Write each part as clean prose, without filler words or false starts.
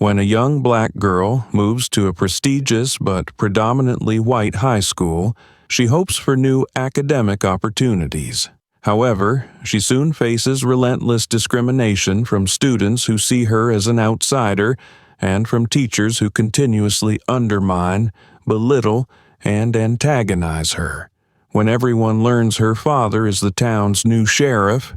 When a young black girl moves to a prestigious but predominantly white high school, she hopes for new academic opportunities. However, she soon faces relentless discrimination from students who see her as an outsider and from teachers who continuously undermine, belittle, and antagonize her. When everyone learns her father is the town's new sheriff,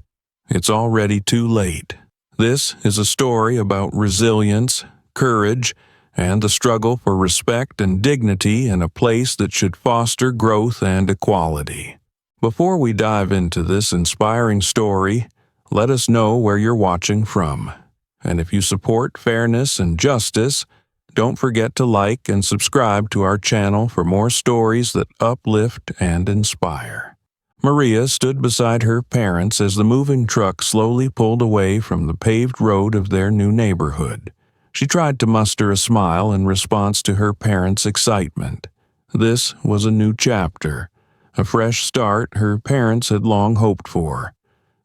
it's already too late. This is a story about resilience, courage, and the struggle for respect and dignity in a place that should foster growth and equality. Before we dive into this inspiring story, let us know where you're watching from. And if you support fairness and justice, don't forget to like and subscribe to our channel for more stories that uplift and inspire. Maria stood beside her parents as the moving truck slowly pulled away from the paved road of their new neighborhood. She tried to muster a smile in response to her parents' excitement. This was a new chapter, a fresh start her parents had long hoped for.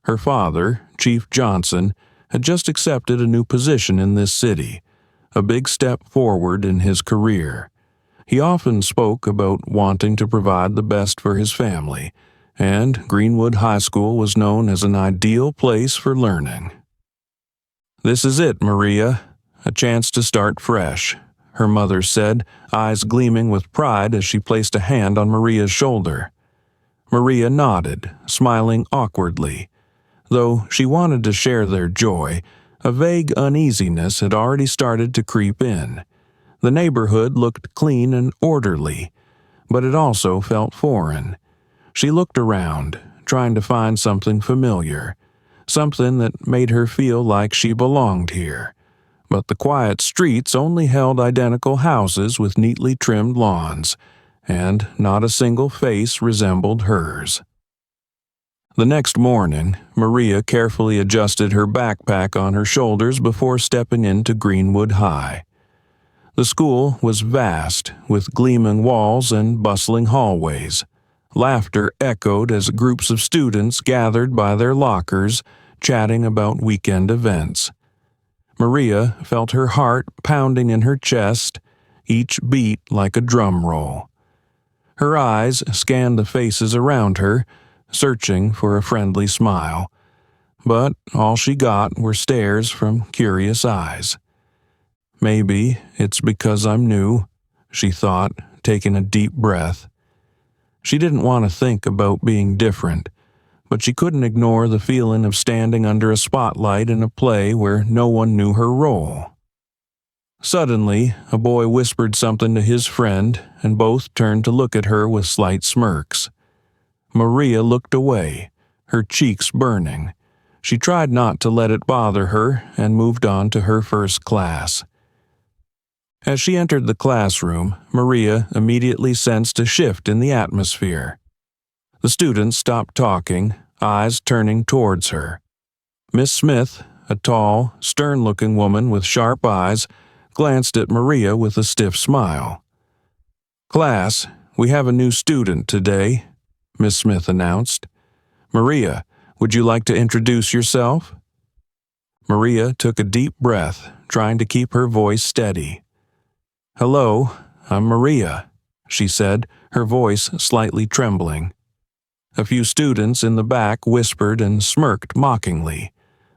Her father, Chief Johnson, had just accepted a new position in this city, a big step forward in his career. He often spoke about wanting to provide the best for his family, and Greenwood High School was known as an ideal place for learning. "This is it, Maria. A chance to start fresh," her mother said, eyes gleaming with pride as she placed a hand on Maria's shoulder. Maria nodded, smiling awkwardly. Though she wanted to share their joy, a vague uneasiness had already started to creep in. The neighborhood looked clean and orderly, but it also felt foreign. She looked around, trying to find something familiar, something that made her feel like she belonged here. But the quiet streets only held identical houses with neatly trimmed lawns, and not a single face resembled hers. The next morning, Maria carefully adjusted her backpack on her shoulders before stepping into Greenwood High. The school was vast, with gleaming walls and bustling hallways. Laughter echoed as groups of students gathered by their lockers, chatting about weekend events. Maria felt her heart pounding in her chest, each beat like a drum roll. Her eyes scanned the faces around her, searching for a friendly smile, but all she got were stares from curious eyes. "Maybe it's because I'm new," she thought, taking a deep breath. She didn't want to think about being different, but she couldn't ignore the feeling of standing under a spotlight in a play where no one knew her role. Suddenly, a boy whispered something to his friend, and both turned to look at her with slight smirks. Maria looked away, her cheeks burning. She tried not to let it bother her and moved on to her first class. As she entered the classroom, Maria immediately sensed a shift in the atmosphere. The students stopped talking, eyes turning towards her. Miss Smith, a tall, stern-looking woman with sharp eyes, glanced at Maria with a stiff smile. "Class, we have a new student today," Miss Smith announced. "Maria, would you like to introduce yourself?" Maria took a deep breath, trying to keep her voice steady. "Hello, I'm Maria," she said, her voice slightly trembling. A few students in the back whispered and smirked mockingly.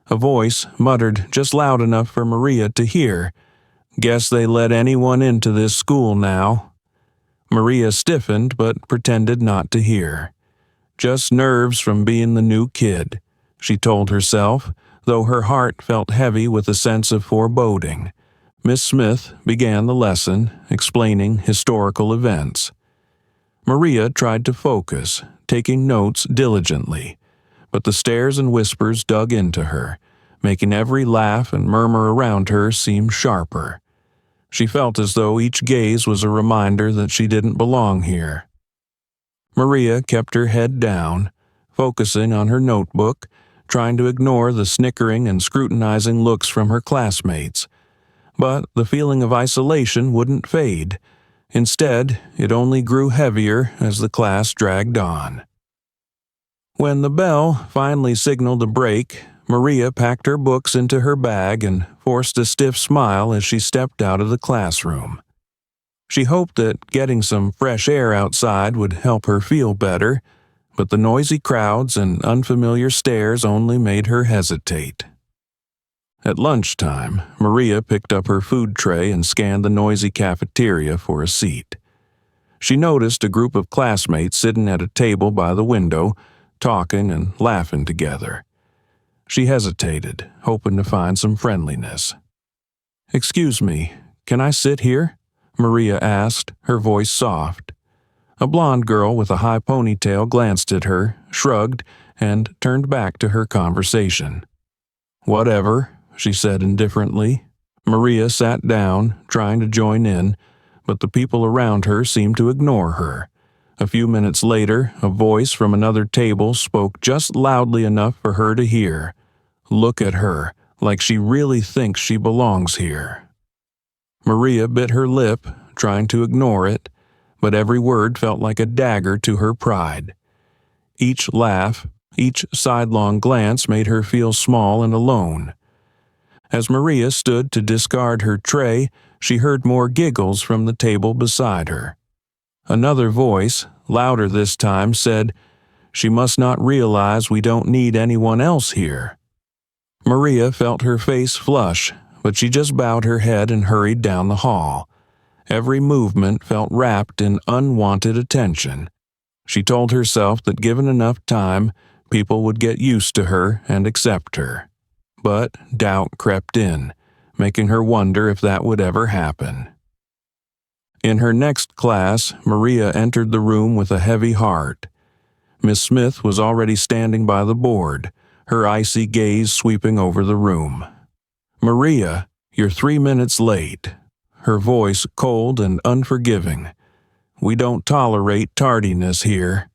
A voice muttered just loud enough for Maria to hear, "Guess they let anyone into this school now." Maria stiffened but pretended not to hear. "Just nerves from being the new kid," she told herself, though her heart felt heavy with a sense of foreboding. Miss Smith began the lesson, explaining historical events. Maria tried to focus, taking notes diligently, but the stares and whispers dug into her, making every laugh and murmur around her seem sharper. She felt as though each gaze was a reminder that she didn't belong here. Maria kept her head down, focusing on her notebook, trying to ignore the snickering and scrutinizing looks from her classmates. But the feeling of isolation wouldn't fade. Instead, it only grew heavier as the class dragged on. When the bell finally signaled a break, Maria packed her books into her bag and forced a stiff smile as she stepped out of the classroom. She hoped that getting some fresh air outside would help her feel better, but the noisy crowds and unfamiliar stares only made her hesitate. At lunchtime, Maria picked up her food tray and scanned the noisy cafeteria for a seat. She noticed a group of classmates sitting at a table by the window, talking and laughing together. She hesitated, hoping to find some friendliness. "Excuse me, can I sit here?" Maria asked, her voice soft. A blonde girl with a high ponytail glanced at her, shrugged, and turned back to her conversation. "Whatever," she said indifferently. Maria sat down, trying to join in, but the people around her seemed to ignore her. A few minutes later, a voice from another table spoke just loudly enough for her to hear. "Look at her, like she really thinks she belongs here." Maria bit her lip, trying to ignore it, but every word felt like a dagger to her pride. Each laugh, each sidelong glance made her feel small and alone. As Maria stood to discard her tray, she heard more giggles from the table beside her. Another voice, louder this time, said, "She must not realize we don't need anyone else here." Maria felt her face flush, but she just bowed her head and hurried down the hall. Every movement felt wrapped in unwanted attention. She told herself that given enough time, people would get used to her and accept her. But doubt crept in, making her wonder if that would ever happen. In her next class, Maria entered the room with a heavy heart. Miss Smith was already standing by the board, her icy gaze sweeping over the room. "Maria, you're 3 minutes late," her voice cold and unforgiving. "We don't tolerate tardiness here."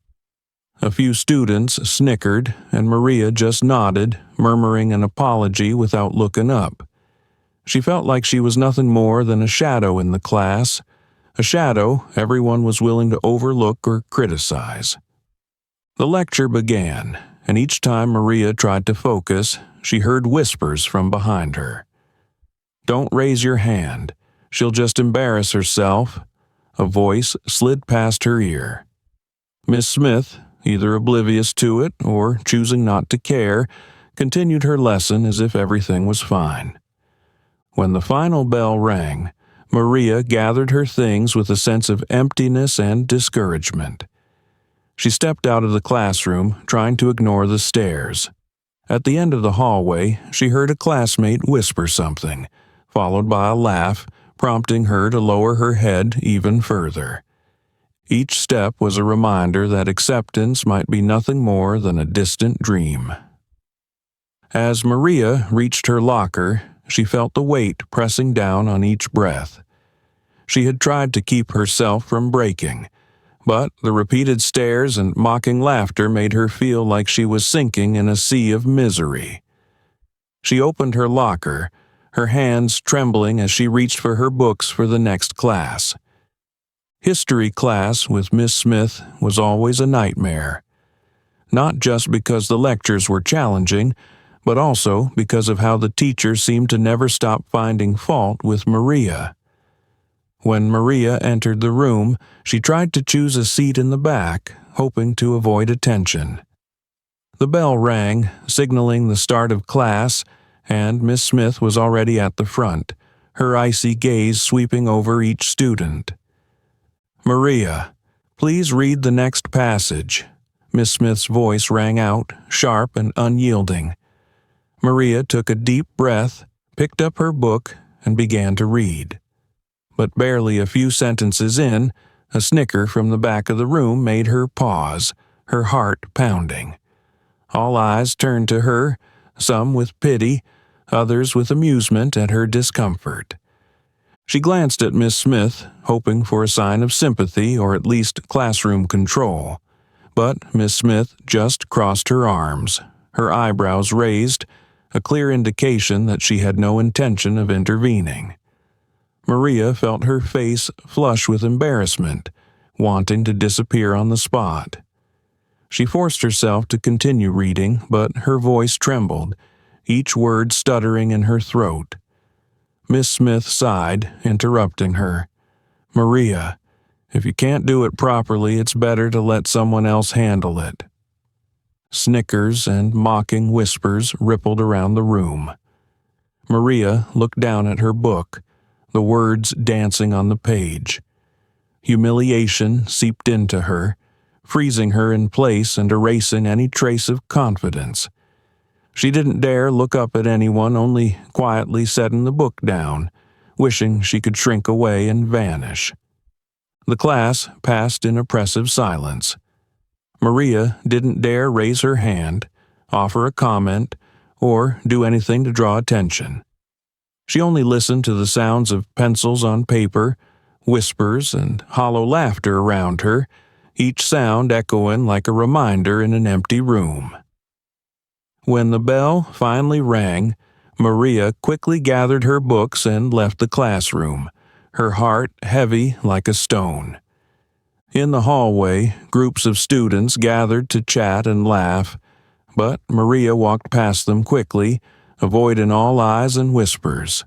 A few students snickered, and Maria just nodded, murmuring an apology without looking up. She felt like she was nothing more than a shadow in the class, a shadow everyone was willing to overlook or criticize. The lecture began, and each time Maria tried to focus, she heard whispers from behind her. "Don't raise your hand. She'll just embarrass herself." A voice slid past her ear. Miss Smith, either oblivious to it or choosing not to care, continued her lesson as if everything was fine. When the final bell rang, Maria gathered her things with a sense of emptiness and discouragement. She stepped out of the classroom, trying to ignore the stares. At the end of the hallway, she heard a classmate whisper something, followed by a laugh, prompting her to lower her head even further. Each step was a reminder that acceptance might be nothing more than a distant dream. As Maria reached her locker, she felt the weight pressing down on each breath. She had tried to keep herself from breaking, but the repeated stares and mocking laughter made her feel like she was sinking in a sea of misery. She opened her locker, her hands trembling as she reached for her books for the next class. History class with Miss Smith was always a nightmare. Not just because the lectures were challenging, but also because of how the teacher seemed to never stop finding fault with Maria. When Maria entered the room, she tried to choose a seat in the back, hoping to avoid attention. The bell rang, signaling the start of class, and Miss Smith was already at the front, her icy gaze sweeping over each student. "Maria, please read the next passage." Miss Smith's voice rang out, sharp and unyielding. Maria took a deep breath, picked up her book, and began to read. But barely a few sentences in, a snicker from the back of the room made her pause, her heart pounding. All eyes turned to her, some with pity, others with amusement at her discomfort. She glanced at Miss Smith, hoping for a sign of sympathy or at least classroom control. But Miss Smith just crossed her arms, her eyebrows raised, a clear indication that she had no intention of intervening. Maria felt her face flush with embarrassment, wanting to disappear on the spot. She forced herself to continue reading, but her voice trembled, each word stuttering in her throat. Miss Smith sighed, interrupting her. "Maria, if you can't do it properly, it's better to let someone else handle it." Snickers and mocking whispers rippled around the room. Maria looked down at her book, the words dancing on the page. Humiliation seeped into her, freezing her in place and erasing any trace of confidence. She didn't dare look up at anyone, only quietly setting the book down, wishing she could shrink away and vanish. The class passed in oppressive silence. Maria didn't dare raise her hand, offer a comment, or do anything to draw attention. She only listened to the sounds of pencils on paper, whispers, and hollow laughter around her, each sound echoing like a reminder in an empty room. When the bell finally rang, Maria quickly gathered her books and left the classroom, her heart heavy like a stone. In the hallway, groups of students gathered to chat and laugh, but Maria walked past them quickly, avoiding all eyes and whispers.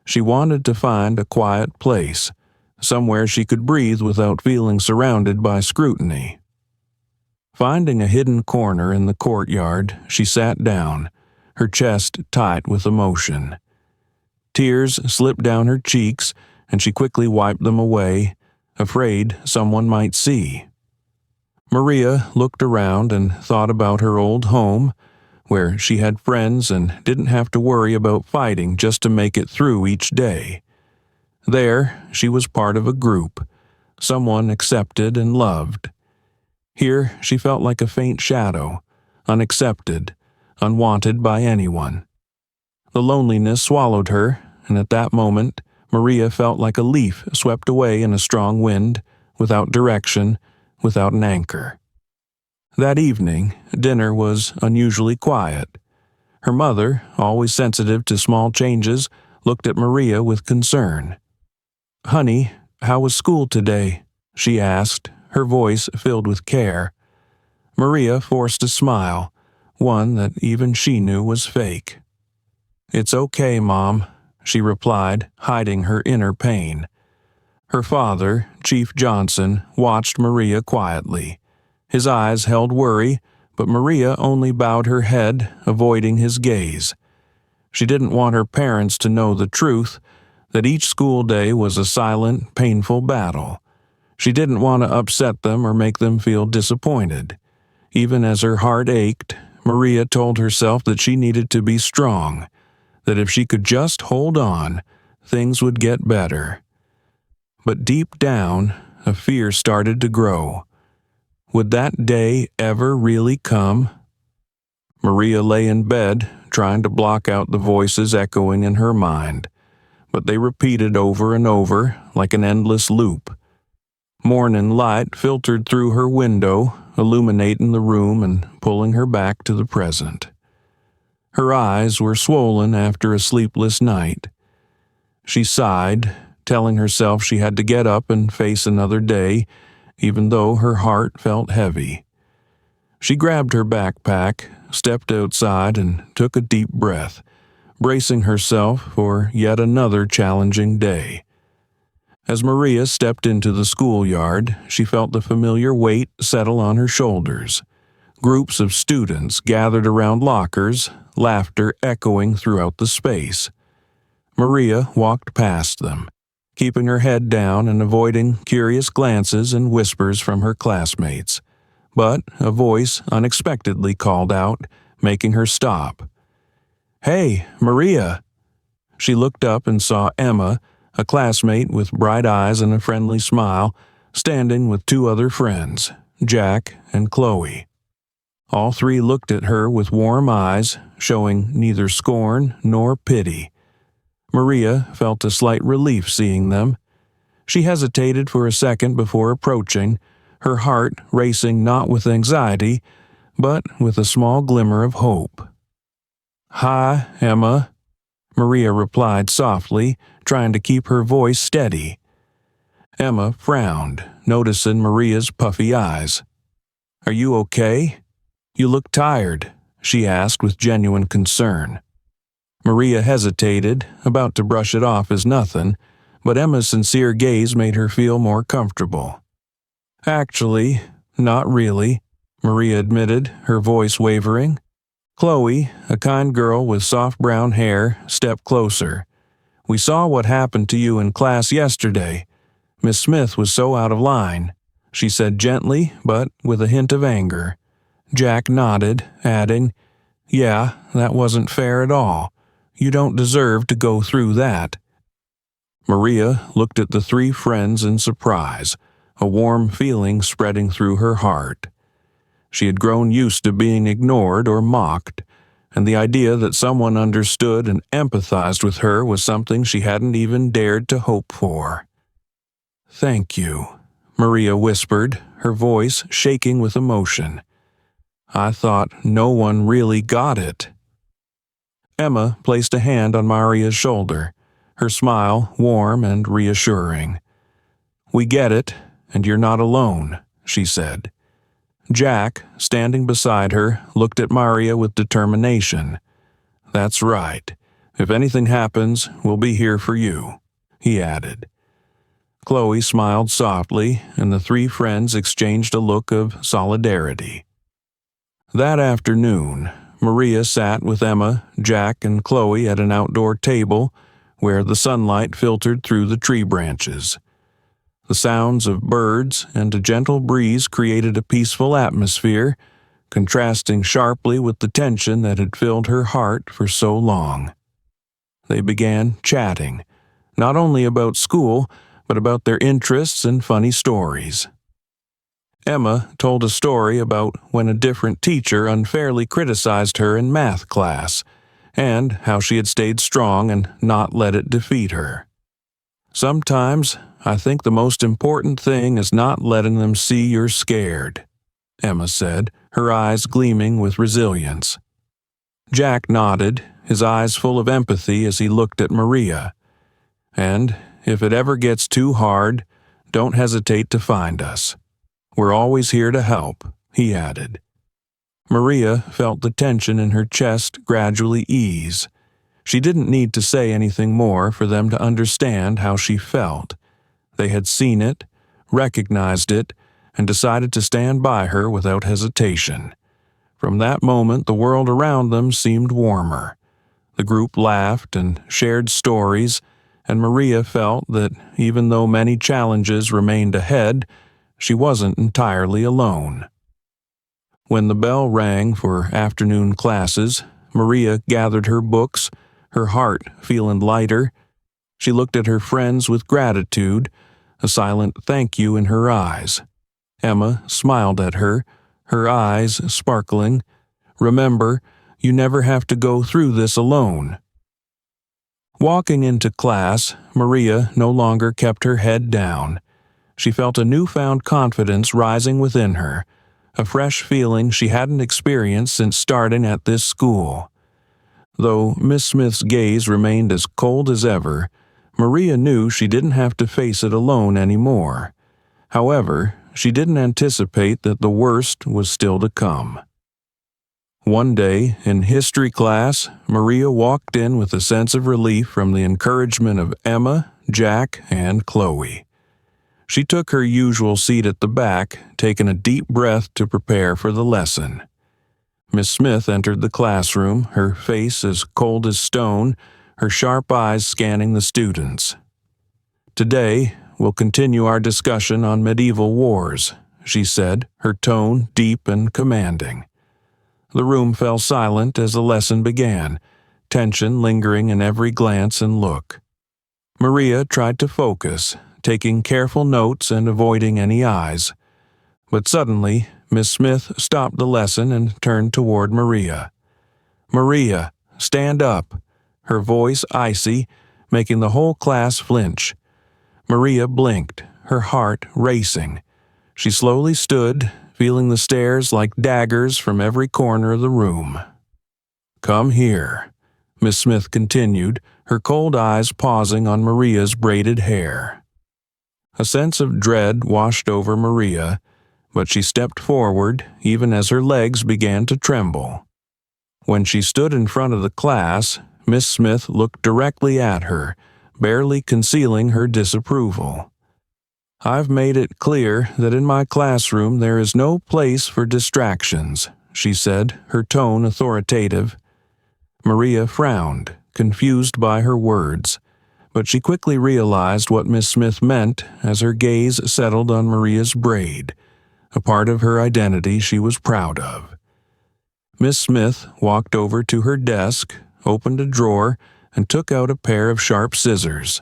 She wanted to find a quiet place, somewhere she could breathe without feeling surrounded by scrutiny. Finding a hidden corner in the courtyard, she sat down, her chest tight with emotion. Tears slipped down her cheeks, and she quickly wiped them away, afraid someone might see. Maria looked around and thought about her old home, where she had friends and didn't have to worry about fighting just to make it through each day. There, she was part of a group, someone accepted and loved. Here, she felt like a faint shadow, unaccepted, unwanted by anyone. The loneliness swallowed her, and at that moment, Maria felt like a leaf swept away in a strong wind, without direction, without an anchor. That evening, dinner was unusually quiet. Her mother, always sensitive to small changes, looked at Maria with concern. "Honey, how was school today?" she asked, her voice filled with care. Maria forced a smile, one that even she knew was fake. "It's okay, Mom," she replied, hiding her inner pain. Her father, Chief Johnson, watched Maria quietly. His eyes held worry, but Maria only bowed her head, avoiding his gaze. She didn't want her parents to know the truth, that each school day was a silent, painful battle. She didn't want to upset them or make them feel disappointed. Even as her heart ached, Maria told herself that she needed to be strong, that if she could just hold on, things would get better. But deep down, a fear started to grow. Would that day ever really come? Maria lay in bed, trying to block out the voices echoing in her mind, but they repeated over and over like an endless loop. Morning light filtered through her window, illuminating the room and pulling her back to the present. Her eyes were swollen after a sleepless night. She sighed, telling herself she had to get up and face another day, even though her heart felt heavy. She grabbed her backpack, stepped outside, and took a deep breath, bracing herself for yet another challenging day. As Maria stepped into the schoolyard, she felt the familiar weight settle on her shoulders. Groups of students gathered around lockers, laughter echoing throughout the space. Maria walked past them, keeping her head down and avoiding curious glances and whispers from her classmates. But a voice unexpectedly called out, making her stop. "Hey, Maria!" She looked up and saw Emma, a classmate with bright eyes and a friendly smile, standing with two other friends, Jack and Chloe. All three looked at her with warm eyes, showing neither scorn nor pity. Maria felt a slight relief seeing them. She hesitated for a second before approaching, her heart racing not with anxiety, but with a small glimmer of hope. "Hi, Emma," Maria replied softly, trying to keep her voice steady. Emma frowned, noticing Maria's puffy eyes. "Are you okay? You look tired," she asked with genuine concern. Maria hesitated, about to brush it off as nothing, but Emma's sincere gaze made her feel more comfortable. "Actually, not really," Maria admitted, her voice wavering. Chloe, a kind girl with soft brown hair, stepped closer. "We saw what happened to you in class yesterday. Miss Smith was so out of line," she said gently, but with a hint of anger. Jack nodded, adding, "Yeah, that wasn't fair at all. You don't deserve to go through that." Maria looked at the three friends in surprise, a warm feeling spreading through her heart. She had grown used to being ignored or mocked, and the idea that someone understood and empathized with her was something she hadn't even dared to hope for. "Thank you," Maria whispered, her voice shaking with emotion. "I thought no one really got it." Emma placed a hand on Maria's shoulder, her smile warm and reassuring. "We get it, and you're not alone," she said. Jack, standing beside her, looked at Maria with determination. "That's right. If anything happens, we'll be here for you," he added. Chloe smiled softly, and the three friends exchanged a look of solidarity. That afternoon, Maria sat with Emma, Jack, and Chloe at an outdoor table where the sunlight filtered through the tree branches. The sounds of birds and a gentle breeze created a peaceful atmosphere, contrasting sharply with the tension that had filled her heart for so long. They began chatting, not only about school, but about their interests and funny stories. Emma told a story about when a different teacher unfairly criticized her in math class, and how she had stayed strong and not let it defeat her. "Sometimes I think the most important thing is not letting them see you're scared," Emma said, her eyes gleaming with resilience. Jack nodded, his eyes full of empathy as he looked at Maria. "And if it ever gets too hard, don't hesitate to find us. We're always here to help," he added. Maria felt the tension in her chest gradually ease. She didn't need to say anything more for them to understand how she felt. They had seen it, recognized it, and decided to stand by her without hesitation. From that moment, the world around them seemed warmer. The group laughed and shared stories, and Maria felt that even though many challenges remained ahead, she wasn't entirely alone. When the bell rang for afternoon classes, Maria gathered her books, her heart feeling lighter. She looked at her friends with gratitude, a silent thank you in her eyes. Emma smiled at her, her eyes sparkling. "Remember, you never have to go through this alone." Walking into class, Maria no longer kept her head down. She felt a newfound confidence rising within her, a fresh feeling she hadn't experienced since starting at this school. Though Miss Smith's gaze remained as cold as ever, Maria knew she didn't have to face it alone anymore. However, she didn't anticipate that the worst was still to come. One day, in history class, Maria walked in with a sense of relief from the encouragement of Emma, Jack, and Chloe. She took her usual seat at the back, taking a deep breath to prepare for the lesson. Miss Smith entered the classroom, her face as cold as stone, her sharp eyes scanning the students. "Today, we'll continue our discussion on medieval wars," she said, her tone deep and commanding. The room fell silent as the lesson began, tension lingering in every glance and look. Maria tried to focus, taking careful notes and avoiding any eyes. But suddenly, Miss Smith stopped the lesson and turned toward Maria. "Maria, stand up," her voice icy, making the whole class flinch. Maria blinked, her heart racing. She slowly stood, feeling the stares like daggers from every corner of the room. "Come here," Miss Smith continued, her cold eyes pausing on Maria's braided hair. A sense of dread washed over Maria, but she stepped forward even as her legs began to tremble. When she stood in front of the class, Miss Smith looked directly at her, barely concealing her disapproval. "I've made it clear that in my classroom there is no place for distractions," she said, her tone authoritative. Maria frowned, confused by her words, but she quickly realized what Miss Smith meant as her gaze settled on Maria's braid, a part of her identity she was proud of. Miss Smith walked over to her desk, opened a drawer, and took out a pair of sharp scissors.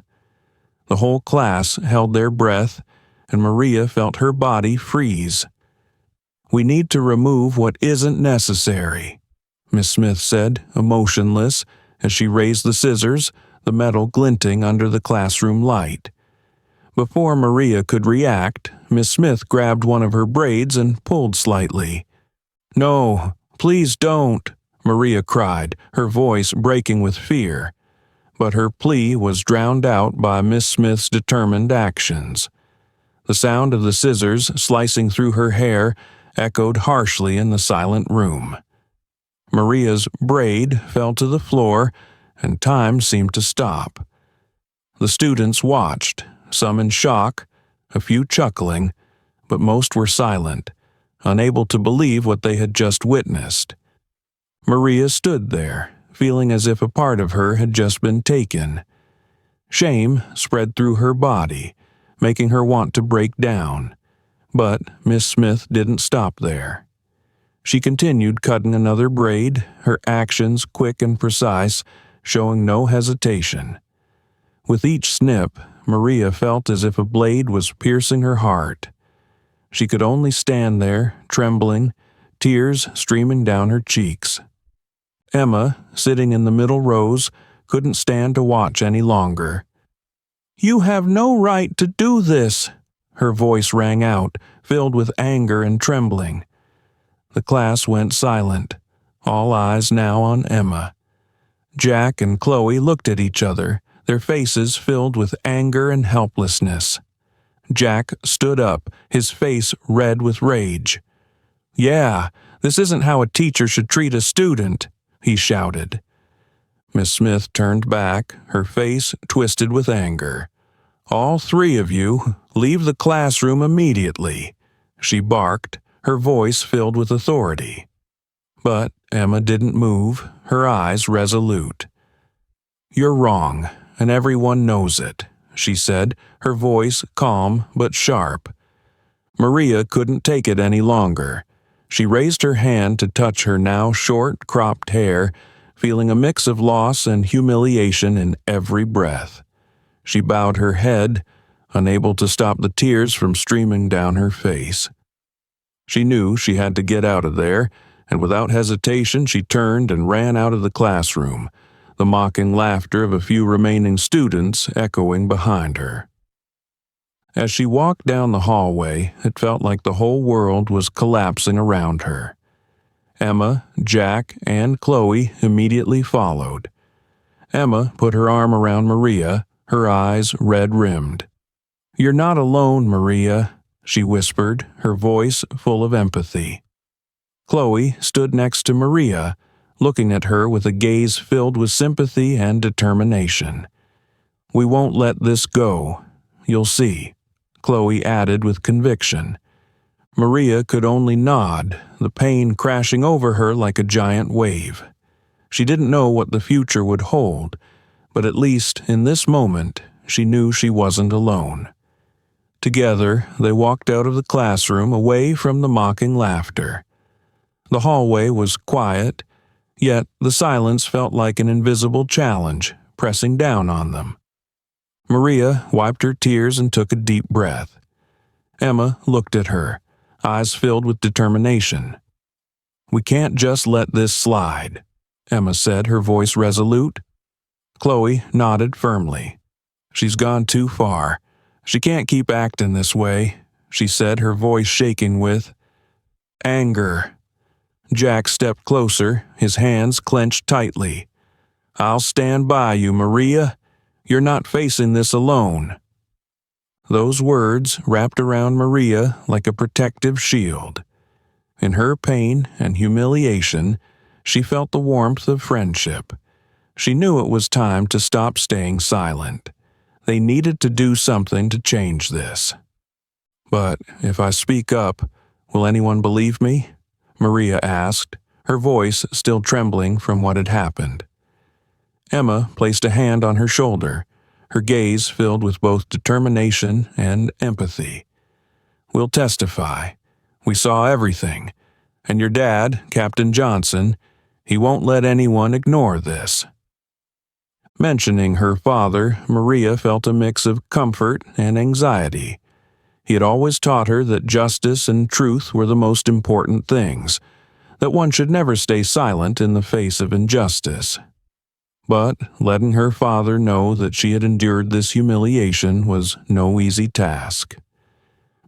The whole class held their breath, and Maria felt her body freeze. "We need to remove what isn't necessary," Miss Smith said, emotionless, as she raised the scissors, the metal glinting under the classroom light. Before Maria could react, Miss Smith grabbed one of her braids and pulled slightly. "No, please don't," Maria cried, her voice breaking with fear. But her plea was drowned out by Miss Smith's determined actions. The sound of the scissors slicing through her hair echoed harshly in the silent room. Maria's braid fell to the floor, and time seemed to stop. The students watched, some in shock, a few chuckling, but most were silent, unable to believe what they had just witnessed. Maria stood there, feeling as if a part of her had just been taken. Shame spread through her body, making her want to break down. But Miss Smith didn't stop there. She continued cutting another braid, her actions quick and precise, showing no hesitation. With each snip, Maria felt as if a blade was piercing her heart. She could only stand there, trembling, tears streaming down her cheeks. Emma, sitting in the middle rows, couldn't stand to watch any longer. "You have no right to do this," her voice rang out, filled with anger and trembling. The class went silent, all eyes now on Emma. Jack and Chloe looked at each other, their faces filled with anger and helplessness. Jack stood up, his face red with rage. "Yeah, this isn't how a teacher should treat a student," he shouted. Miss Smith turned back, her face twisted with anger. "All three of you, leave the classroom immediately," she barked, her voice filled with authority. But Emma didn't move, her eyes resolute. "You're wrong, and everyone knows it," she said, her voice calm but sharp. Maria couldn't take it any longer. She raised her hand to touch her now short, cropped hair, feeling a mix of loss and humiliation in every breath. She bowed her head, unable to stop the tears from streaming down her face. She knew she had to get out of there, and without hesitation she turned and ran out of the classroom, the mocking laughter of a few remaining students echoing behind her. As she walked down the hallway, it felt like the whole world was collapsing around her. Emma, Jack, and Chloe immediately followed. Emma put her arm around Maria, her eyes red-rimmed. "You're not alone, Maria," she whispered, her voice full of empathy. Chloe stood next to Maria, looking at her with a gaze filled with sympathy and determination. "We won't let this go. You'll see," Chloe added with conviction. Maria could only nod, the pain crashing over her like a giant wave. She didn't know what the future would hold, but at least in this moment she knew she wasn't alone. Together, they walked out of the classroom away from the mocking laughter. The hallway was quiet, yet the silence felt like an invisible challenge pressing down on them. Maria wiped her tears and took a deep breath. Emma looked at her, eyes filled with determination. "We can't just let this slide," Emma said, her voice resolute. Chloe nodded firmly. "She's gone too far. She can't keep acting this way," she said, her voice shaking with anger. Jack stepped closer, his hands clenched tightly. "I'll stand by you, Maria. You're not facing this alone." Those words wrapped around Maria like a protective shield. In her pain and humiliation, she felt the warmth of friendship. She knew it was time to stop staying silent. They needed to do something to change this. "But if I speak up, will anyone believe me?" Maria asked, her voice still trembling from what had happened. Emma placed a hand on her shoulder, her gaze filled with both determination and empathy. "We'll testify. We saw everything. And your dad, Captain Johnson, he won't let anyone ignore this." Mentioning her father, Maria felt a mix of comfort and anxiety. He had always taught her that justice and truth were the most important things, that one should never stay silent in the face of injustice. But letting her father know that she had endured this humiliation was no easy task.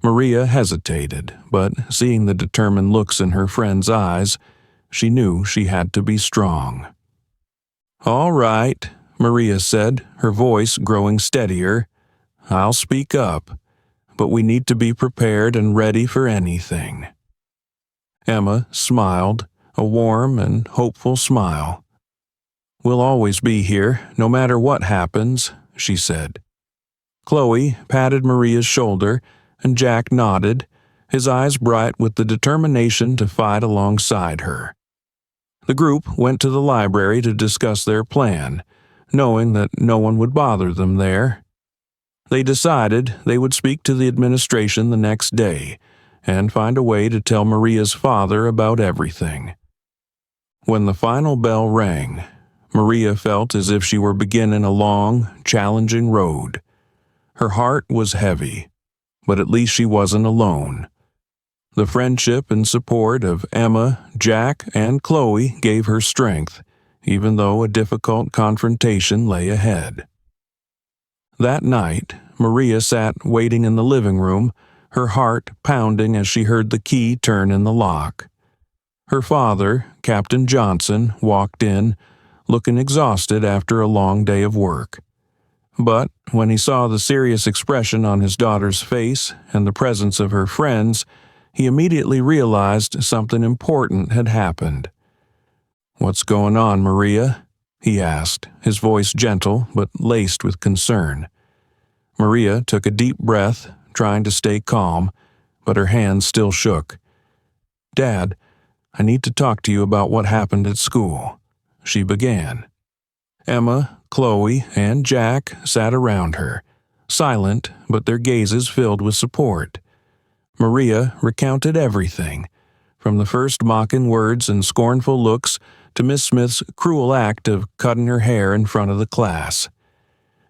Maria hesitated, but seeing the determined looks in her friend's eyes, she knew she had to be strong. "All right," Maria said, her voice growing steadier. "I'll speak up, but we need to be prepared and ready for anything." Emma smiled, a warm and hopeful smile. "We'll always be here, no matter what happens," she said. Chloe patted Maria's shoulder, and Jack nodded, his eyes bright with the determination to fight alongside her. The group went to the library to discuss their plan, knowing that no one would bother them there. They decided they would speak to the administration the next day and find a way to tell Maria's father about everything. When the final bell rang, Maria felt as if she were beginning a long, challenging road. Her heart was heavy, but at least she wasn't alone. The friendship and support of Emma, Jack, and Chloe gave her strength, even though a difficult confrontation lay ahead. That night, Maria sat waiting in the living room, her heart pounding as she heard the key turn in the lock. Her father, Captain Johnson, walked in, looking exhausted after a long day of work. But when he saw the serious expression on his daughter's face and the presence of her friends, he immediately realized something important had happened. "What's going on, Maria?" he asked, his voice gentle but laced with concern. Maria took a deep breath, trying to stay calm, but her hands still shook. "Dad, I need to talk to you about what happened at school," she began. Emma, Chloe, and Jack sat around her, silent but their gazes filled with support. Maria recounted everything, from the first mocking words and scornful looks to Miss Smith's cruel act of cutting her hair in front of the class.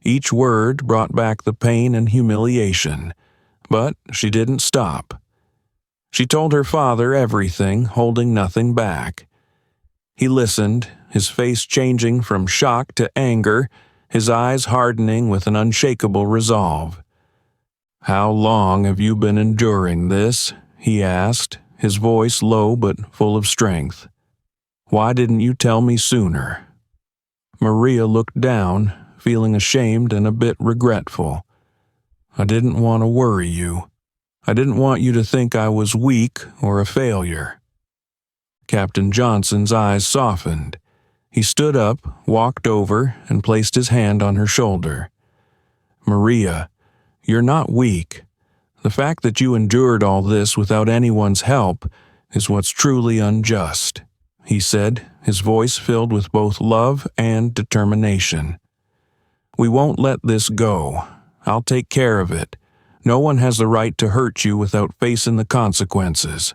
Each word brought back the pain and humiliation, but she didn't stop. She told her father everything, holding nothing back. He listened, his face changing from shock to anger, his eyes hardening with an unshakable resolve. "How long have you been enduring this?" he asked, his voice low but full of strength. "Why didn't you tell me sooner?" Maria looked down, feeling ashamed and a bit regretful. "I didn't want to worry you. I didn't want you to think I was weak or a failure." Captain Johnson's eyes softened. He stood up, walked over, and placed his hand on her shoulder. "Maria, you're not weak. The fact that you endured all this without anyone's help is what's truly unjust," he said, his voice filled with both love and determination. "We won't let this go. I'll take care of it. No one has the right to hurt you without facing the consequences."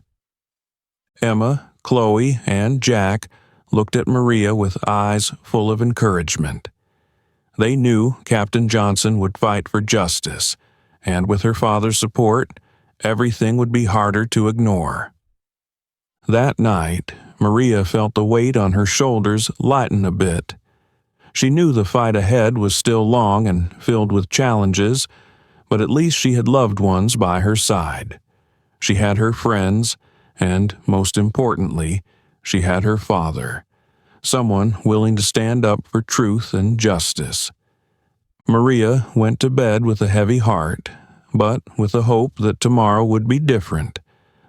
Emma, Chloe, and Jack looked at Maria with eyes full of encouragement. They knew Captain Johnson would fight for justice, and with her father's support, everything would be harder to ignore. That night, Maria felt the weight on her shoulders lighten a bit. She knew the fight ahead was still long and filled with challenges, but at least she had loved ones by her side. She had her friends, and, most importantly, she had her father, someone willing to stand up for truth and justice. Maria went to bed with a heavy heart, but with the hope that tomorrow would be different,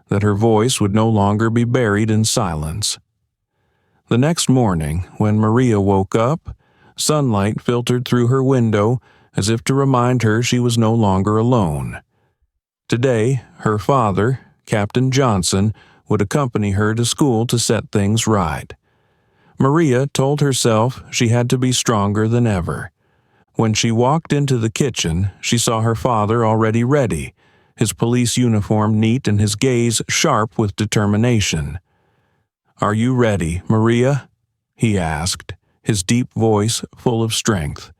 that her voice would no longer be buried in silence. The next morning, when Maria woke up, Sunlight filtered through her window as if to remind her she was no longer alone. Today, her father, Captain Johnson, would accompany her to school to set things right. Maria told herself she had to be stronger than ever. When she walked into the kitchen, she saw her father already ready, his police uniform neat and his gaze sharp with determination. "Are you ready, Maria?" he asked, his deep voice full of strength.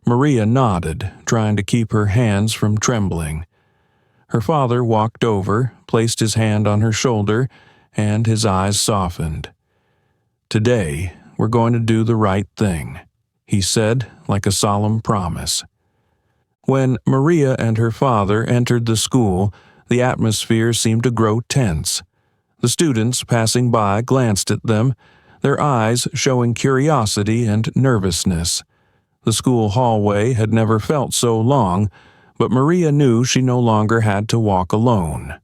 Maria nodded, trying to keep her hands from trembling. Her father walked over, placed his hand on her shoulder, and his eyes softened. "Today, we're going to do the right thing," he said, like a solemn promise. When Maria and her father entered the school, the atmosphere seemed to grow tense. The students passing by glanced at them, their eyes showing curiosity and nervousness. The school hallway had never felt so long, but Maria knew she no longer had to walk alone.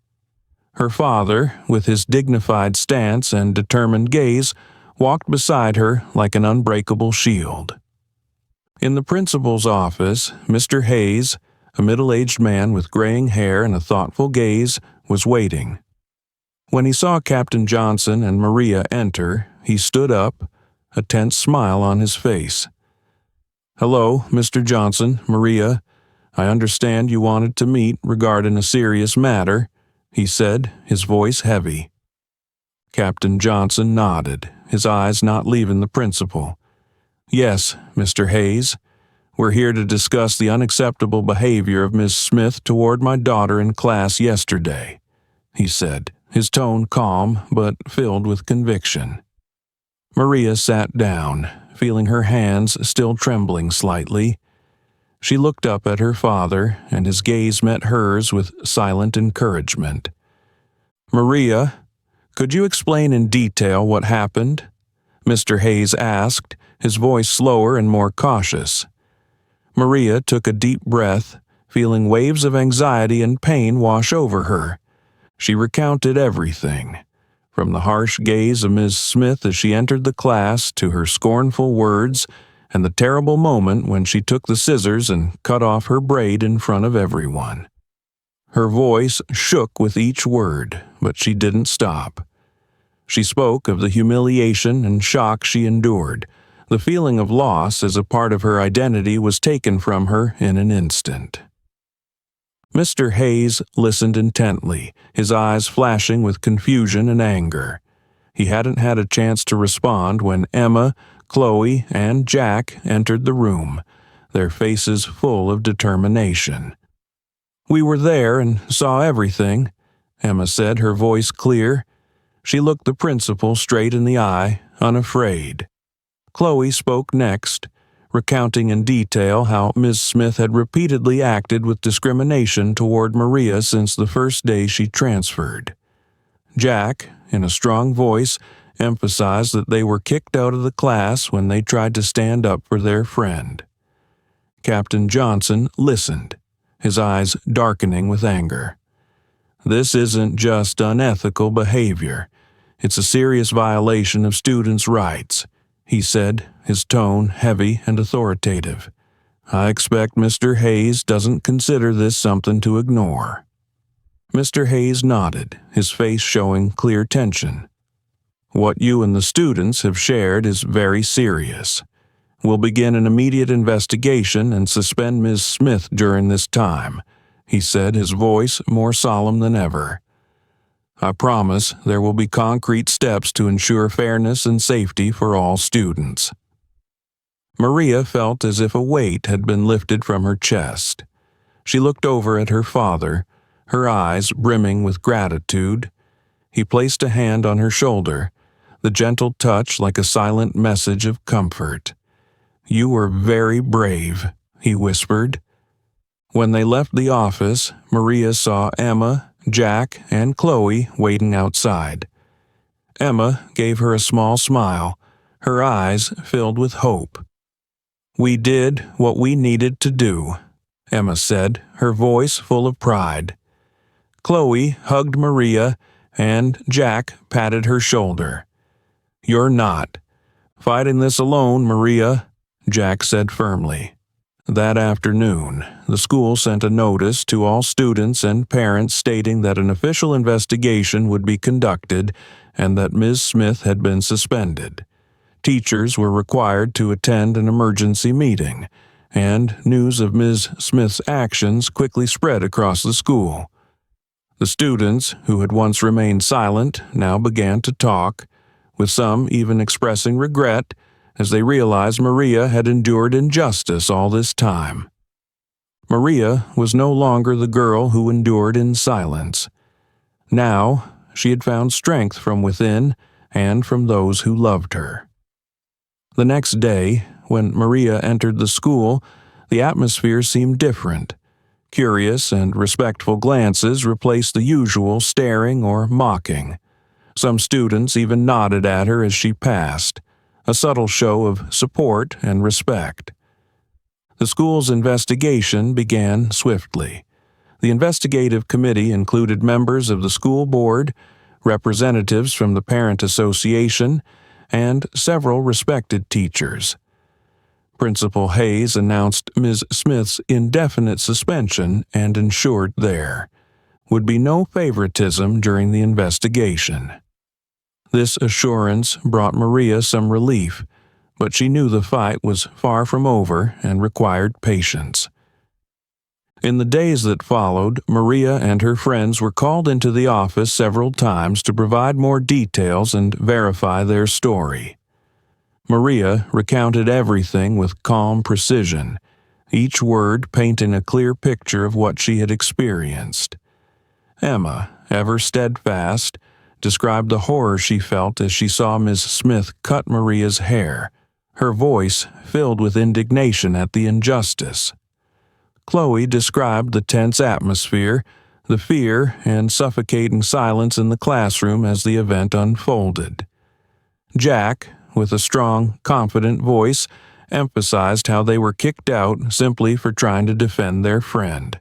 Her father, with his dignified stance and determined gaze, walked beside her like an unbreakable shield. In the principal's office, Mr. Hayes, a middle-aged man with graying hair and a thoughtful gaze, was waiting. When he saw Captain Johnson and Maria enter, he stood up, a tense smile on his face. "Hello, Mr. Johnson, Maria. I understand you wanted to meet regarding a serious matter," he said, his voice heavy. Captain Johnson nodded, his eyes not leaving the principal. "Yes, Mr. Hayes. We're here to discuss the unacceptable behavior of Miss Smith toward my daughter in class yesterday," he said, his tone calm but filled with conviction. Maria sat down, feeling her hands still trembling slightly. She looked up at her father, and his gaze met hers with silent encouragement. "Maria, could you explain in detail what happened?" Mr. Hayes asked, his voice slower and more cautious. Maria took a deep breath, feeling waves of anxiety and pain wash over her. She recounted everything, from the harsh gaze of Ms. Smith as she entered the class to her scornful words and the terrible moment when she took the scissors and cut off her braid in front of everyone. Her voice shook with each word, but she didn't stop. She spoke of the humiliation and shock she endured. The feeling of loss as a part of her identity was taken from her in an instant. Mr. Hayes listened intently, his eyes flashing with confusion and anger. He hadn't had a chance to respond when Emma, Chloe, and Jack entered the room, their faces full of determination. "We were there and saw everything," Emma said, her voice clear. She looked the principal straight in the eye, unafraid. Chloe spoke next, recounting in detail how Ms. Smith had repeatedly acted with discrimination toward Maria since the first day she transferred. Jack, in a strong voice, emphasized that they were kicked out of the class when they tried to stand up for their friend. Captain Johnson listened, his eyes darkening with anger. "This isn't just unethical behavior. It's a serious violation of students' rights," he said, his tone heavy and authoritative. "I expect Mr. Hayes doesn't consider this something to ignore." Mr. Hayes nodded, his face showing clear tension. "What you and the students have shared is very serious. We'll begin an immediate investigation and suspend Ms. Smith during this time," he said, his voice more solemn than ever. "I promise there will be concrete steps to ensure fairness and safety for all students." Maria felt as if a weight had been lifted from her chest. She looked over at her father, her eyes brimming with gratitude. He placed a hand on her shoulder, the gentle touch like a silent message of comfort. "You were very brave," he whispered. When they left the office, Maria saw Emma, Jack, and Chloe waiting outside. Emma gave her a small smile, her eyes filled with hope. "We did what we needed to do," Emma said, her voice full of pride. Chloe hugged Maria, and Jack patted her shoulder. "You're not fighting this alone, Maria," Jack said firmly. That afternoon, the school sent a notice to all students and parents stating that an official investigation would be conducted and that Ms. Smith had been suspended. Teachers were required to attend an emergency meeting, and news of Ms. Smith's actions quickly spread across the school. The students, who had once remained silent, now began to talk, with some even expressing regret as they realized Maria had endured injustice all this time. Maria was no longer the girl who endured in silence. Now, she had found strength from within and from those who loved her. The next day, when Maria entered the school, the atmosphere seemed different. Curious and respectful glances replaced the usual staring or mocking. Some students even nodded at her as she passed, a subtle show of support and respect. The school's investigation began swiftly. The investigative committee included members of the school board, representatives from the parent association, and several respected teachers. Principal Hayes announced Ms. Smith's indefinite suspension and ensured there would be no favoritism during the investigation. This assurance brought Maria some relief, but she knew the fight was far from over and required patience. In the days that followed, Maria and her friends were called into the office several times to provide more details and verify their story. Maria recounted everything with calm precision, each word painting a clear picture of what she had experienced. Emma, ever steadfast, described the horror she felt as she saw Ms. Smith cut Maria's hair, her voice filled with indignation at the injustice. Chloe described the tense atmosphere, the fear and suffocating silence in the classroom as the event unfolded. Jack, with a strong, confident voice, emphasized how they were kicked out simply for trying to defend their friend.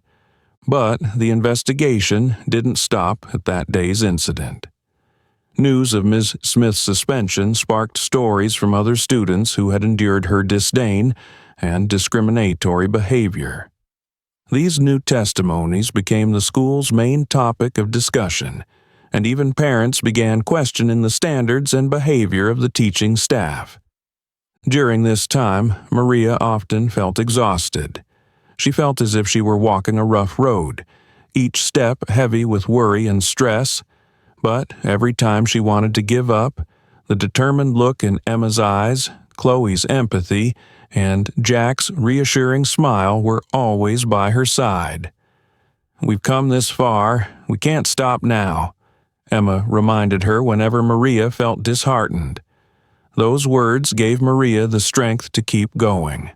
But the investigation didn't stop at that day's incident. News of Ms. Smith's suspension sparked stories from other students who had endured her disdain and discriminatory behavior. These new testimonies became the school's main topic of discussion, and even parents began questioning the standards and behavior of the teaching staff. During this time, Maria often felt exhausted. She felt as if she were walking a rough road, each step heavy with worry and stress, but every time she wanted to give up, the determined look in Emma's eyes, Chloe's empathy, and Jack's reassuring smile were always by her side. "We've come this far. We can't stop now," Emma reminded her whenever Maria felt disheartened. Those words gave Maria the strength to keep going.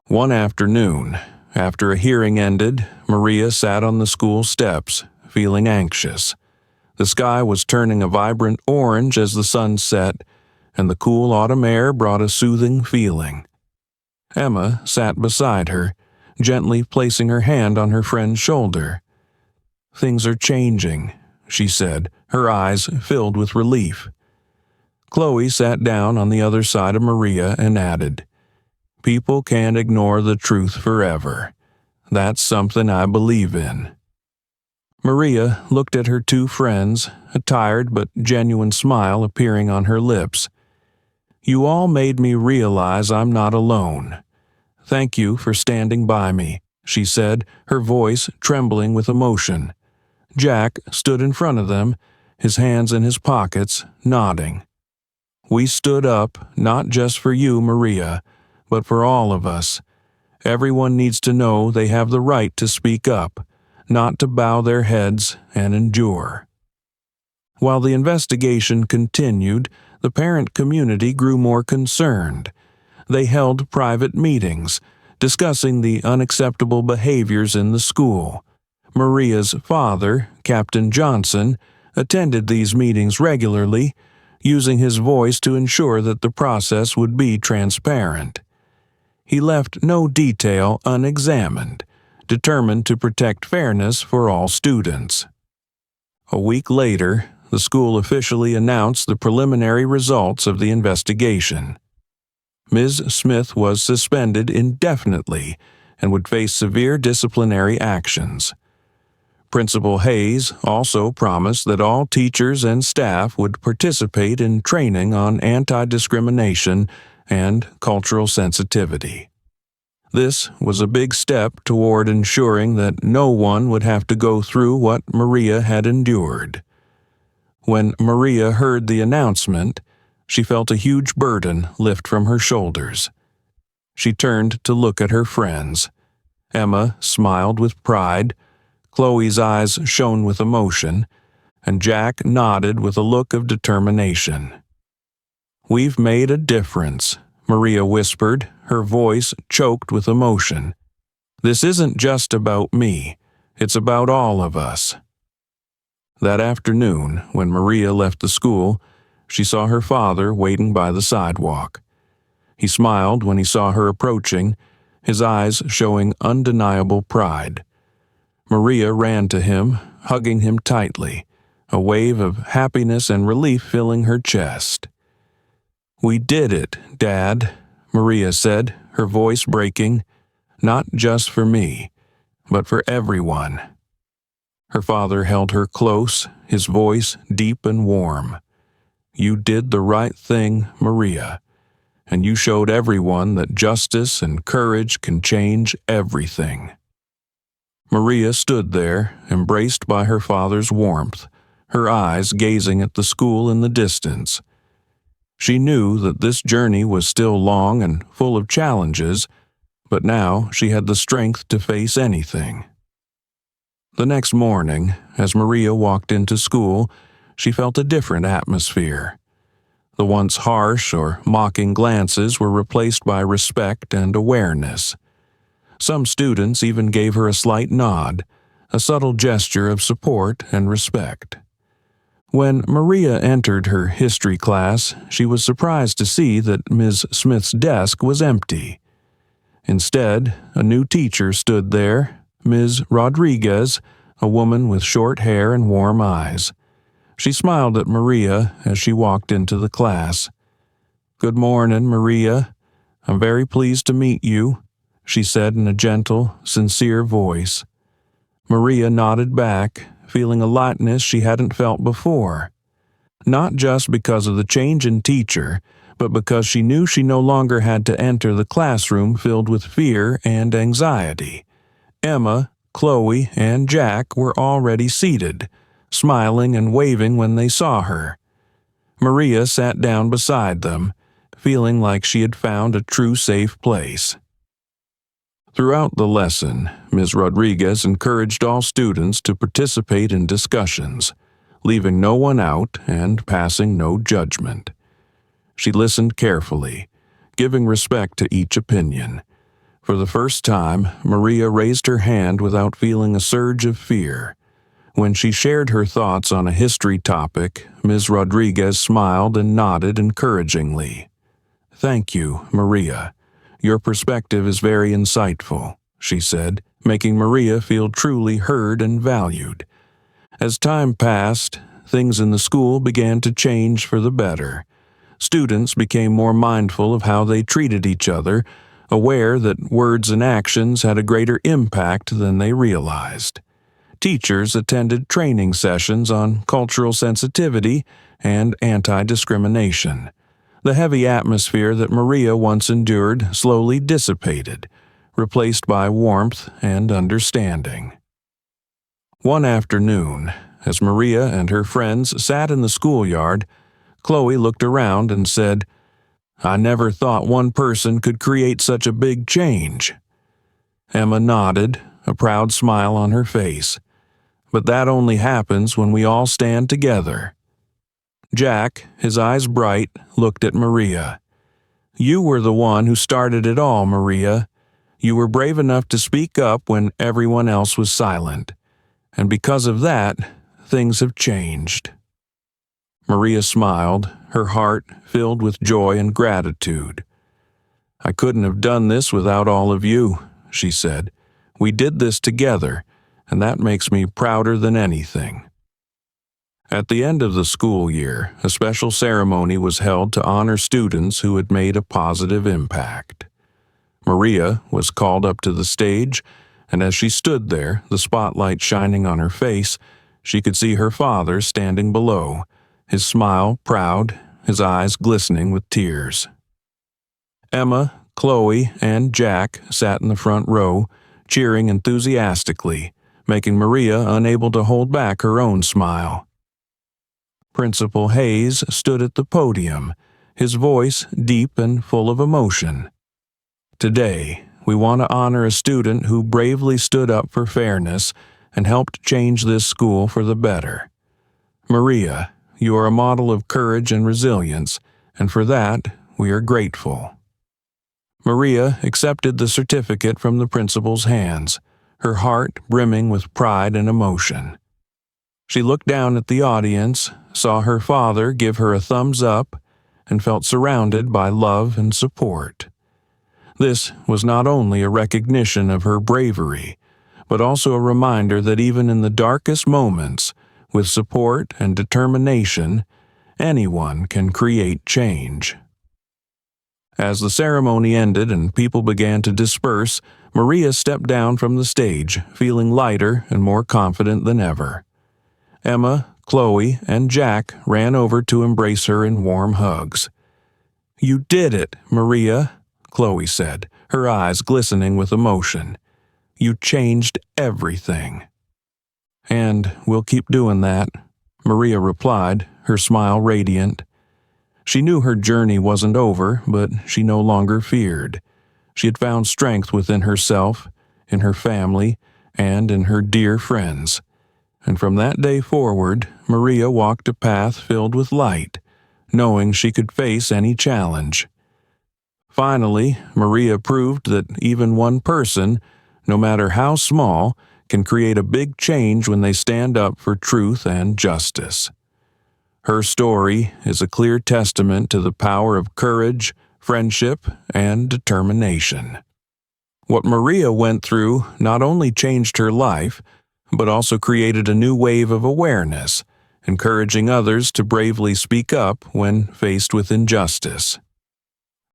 One afternoon, after a hearing ended, Maria sat on the school steps, feeling anxious. The sky was turning a vibrant orange as the sun set, and the cool autumn air brought a soothing feeling. Emma sat beside her, gently placing her hand on her friend's shoulder. "Things are changing," she said, her eyes filled with relief. Chloe sat down on the other side of Maria and added, "People can't ignore the truth forever. That's something I believe in." Maria looked at her two friends, a tired but genuine smile appearing on her lips. "You all made me realize I'm not alone. Thank you for standing by me," she said, her voice trembling with emotion. Jack stood in front of them, his hands in his pockets, nodding. "We stood up, not just for you, Maria, but for all of us. Everyone needs to know they have the right to speak up, not to bow their heads and endure." While the investigation continued, the parent community grew more concerned. They held private meetings, discussing the unacceptable behaviors in the school. Maria's father, Captain Johnson, attended these meetings regularly, using his voice to ensure that the process would be transparent. He left no detail unexamined, determined to protect fairness for all students. A week later, the school officially announced the preliminary results of the investigation. Ms. Smith was suspended indefinitely and would face severe disciplinary actions. Principal Hayes also promised that all teachers and staff would participate in training on anti-discrimination and cultural sensitivity. This was a big step toward ensuring that no one would have to go through what Maria had endured. When Maria heard the announcement, she felt a huge burden lift from her shoulders. She turned to look at her friends. Emma smiled with pride, Chloe's eyes shone with emotion, and Jack nodded with a look of determination. "We've made a difference," Maria whispered, her voice choked with emotion. "This isn't just about me, it's about all of us." That afternoon, when Maria left the school, she saw her father waiting by the sidewalk. He smiled when he saw her approaching, his eyes showing undeniable pride. Maria ran to him, hugging him tightly, a wave of happiness and relief filling her chest. "We did it, Dad," Maria said, her voice breaking, "not just for me, but for everyone." Her father held her close, his voice deep and warm. "You did the right thing, Maria, and you showed everyone that justice and courage can change everything." Maria stood there, embraced by her father's warmth, her eyes gazing at the school in the distance. She knew that this journey was still long and full of challenges, but now she had the strength to face anything. The next morning, as Maria walked into school, she felt a different atmosphere. The once harsh or mocking glances were replaced by respect and awareness. Some students even gave her a slight nod, a subtle gesture of support and respect. When Maria entered her history class, she was surprised to see that Ms. Smith's desk was empty. Instead, a new teacher stood there, Ms. Rodriguez, a woman with short hair and warm eyes. She smiled at Maria as she walked into the class. "Good morning, Maria. I'm very pleased to meet you," she said in a gentle, sincere voice. Maria nodded back, feeling a lightness she hadn't felt before. Not just because of the change in teacher, but because she knew she no longer had to enter the classroom filled with fear and anxiety. Emma, Chloe, and Jack were already seated, smiling and waving when they saw her. Maria sat down beside them, feeling like she had found a true safe place. Throughout the lesson, Ms. Rodriguez encouraged all students to participate in discussions, leaving no one out and passing no judgment. She listened carefully, giving respect to each opinion. For the first time, Maria raised her hand without feeling a surge of fear. When she shared her thoughts on a history topic, Ms. Rodriguez smiled and nodded encouragingly. "Thank you, Maria. Your perspective is very insightful," she said, making Maria feel truly heard and valued. As time passed, things in the school began to change for the better. Students became more mindful of how they treated each other, aware that words and actions had a greater impact than they realized. Teachers attended training sessions on cultural sensitivity and anti-discrimination. The heavy atmosphere that Maria once endured slowly dissipated, replaced by warmth and understanding. One afternoon, as Maria and her friends sat in the schoolyard, Chloe looked around and said, "I never thought one person could create such a big change." Emma nodded, a proud smile on her face. "But that only happens when we all stand together." Jack, his eyes bright, looked at Maria. "You were the one who started it all, Maria. You were brave enough to speak up when everyone else was silent. And because of that, things have changed." Maria smiled, her heart filled with joy and gratitude. "I couldn't have done this without all of you," she said. "We did this together, and that makes me prouder than anything." At the end of the school year, a special ceremony was held to honor students who had made a positive impact. Maria was called up to the stage, and as she stood there, the spotlight shining on her face, she could see her father standing below, his smile proud, his eyes glistening with tears. Emma, Chloe, and Jack sat in the front row, cheering enthusiastically, making Maria unable to hold back her own smile. Principal Hayes stood at the podium, his voice deep and full of emotion. Today, we want to honor a student who bravely stood up for fairness and helped change this school for the better. Maria, you are a model of courage and resilience, and for that, we are grateful. Maria accepted the certificate from the principal's hands, her heart brimming with pride and emotion. She looked down at the audience, saw her father give her a thumbs up, and felt surrounded by love and support. This was not only a recognition of her bravery, but also a reminder that even in the darkest moments, with support and determination, anyone can create change. As the ceremony ended and people began to disperse, Maria stepped down from the stage, feeling lighter and more confident than ever. Emma, Chloe, and Jack ran over to embrace her in warm hugs. "You did it, Maria," Chloe said, her eyes glistening with emotion. "You changed everything." "And we'll keep doing that," Maria replied, her smile radiant. She knew her journey wasn't over, but she no longer feared. She had found strength within herself, in her family, and in her dear friends. And from that day forward, Maria walked a path filled with light, knowing she could face any challenge. Finally, Maria proved that even one person, no matter how small, can create a big change when they stand up for truth and justice. Her story is a clear testament to the power of courage, friendship, and determination. What Maria went through not only changed her life, but also created a new wave of awareness, encouraging others to bravely speak up when faced with injustice.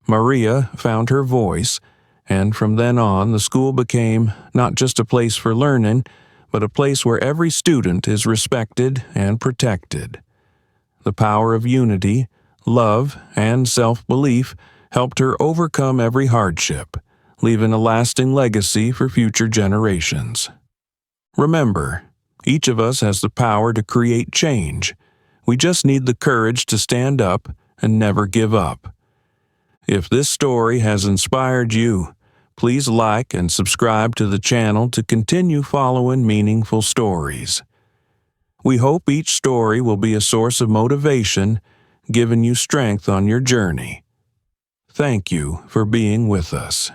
Maria found her voice, and from then on the school became not just a place for learning, but a place where every student is respected and protected. The power of unity, love, and self-belief helped her overcome every hardship, leaving a lasting legacy for future generations. Remember, each of us has the power to create change. We just need the courage to stand up and never give up. If this story has inspired you, please like and subscribe to the channel to continue following meaningful stories. We hope each story will be a source of motivation, giving you strength on your journey. Thank you for being with us.